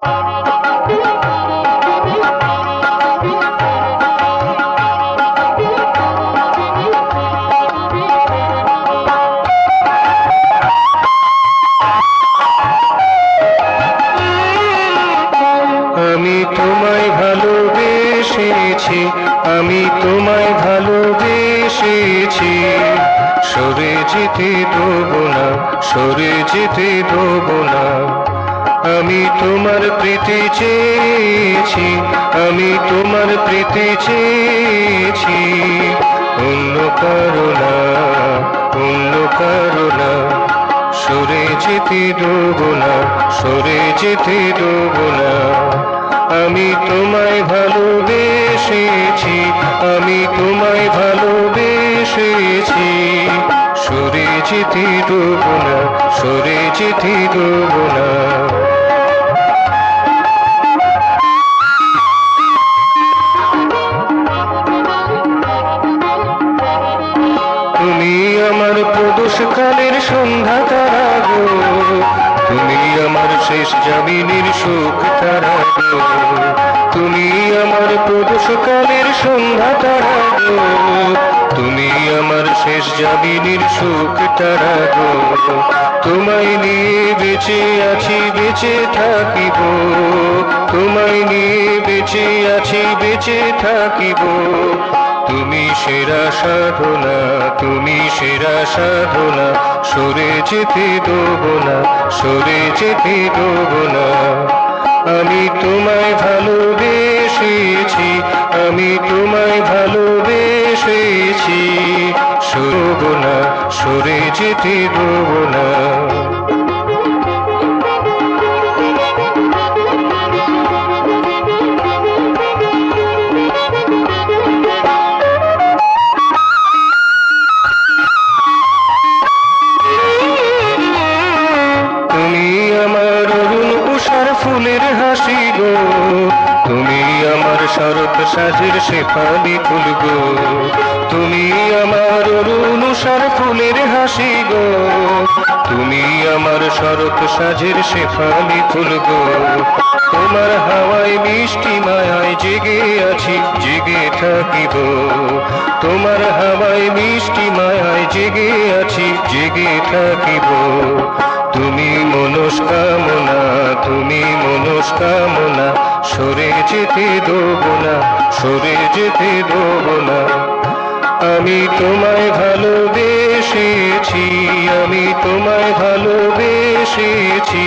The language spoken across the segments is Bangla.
আমি তোমায় ভালোবেসেছি, আমি তোমায় ভালোবেসেছি, সরে যেতে দেবো না, সরে যেতে দেবো না। আমি তোমার প্রীতি চেয়েছি, আমি তোমার প্রীতি চেয়েছি, অন্য কারো না, অন্য কারো না। সরে যেতে দেবো না, সরে যেতে দেবো না। আমি তোমায় ভালোবেসেছি, আমি তোমায় ভালোবেসেছি, সরে যেতে দেবো না, সরে যেতে দেবো না। তুমি আমার প্রদোষকালের সন্ধ্যা তারা গো, তুমি আমার শেষ জামিনের সুখ তারা গো। তুমি আমার প্রদোষকালের সন্ধ্যা তারা গো, তুমি আমার শেষ জামিনের সুখ তারা গো। তোমায় নিয়ে বেঁচে আছি, বেঁচে থাকিব, তোমায় নিয়ে বেঁচে আছি, বেঁচে থাকিব। তুমি সেরা সাধনা, তুমি সেরা সাধনা, সরে যেতে দেবো না, সরে যেতে দেবো না। আমি তোমায় ভালোবেসেছি, আমি তোমায় ভালোবেসেছি, সরবো না, সরে যেতে দেবো না। ফুলের হাসি গো, তুমি আমার শরৎ সাজের শেফালি ফুল গো। তুমি আমার অরুণ উষার ফুলের হাসি গো, তুমি আমার শরৎ সাজের শেফালি ফুল গো। তোমার হাওয়ায় মিষ্টি মায়ায় জেগে আছি, জেগে থাকিব। তোমার হাওয়ায় মিষ্টি মায়ায় জেগে আছি, জেগে থাকিব। তুমি মনস্কামনা, তুমি মনস্কামনা, সরে যেতে দেবো না, সরে যেতে দেবো না। আমি তোমায় ভালোবেসেছি, আমি তোমায় ভালোবেসেছি,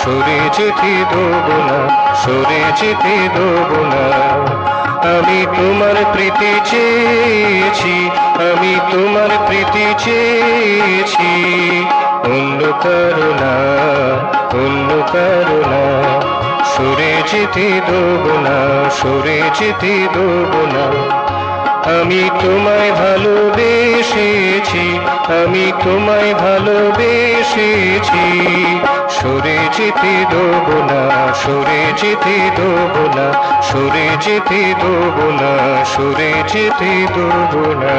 সরে যেতে দেবো না, সরে যেতে দেবো না। আমি তোমার প্রীতি চেয়েছি, আমি তোমার প্রীতি চেয়েছি, অন্য কারো না, অন্য কারো না। সরে যেতে দেবো না, সরে যেতে দেবো না। আমি তোমায় ভালোবেসেছি, আমি তোমায় ভালোবেসেছি, সরে যেতে দেবো না, সরে যেতে দেবো না, সরে যেতে দেবো না, সরে যেতে দেবো না।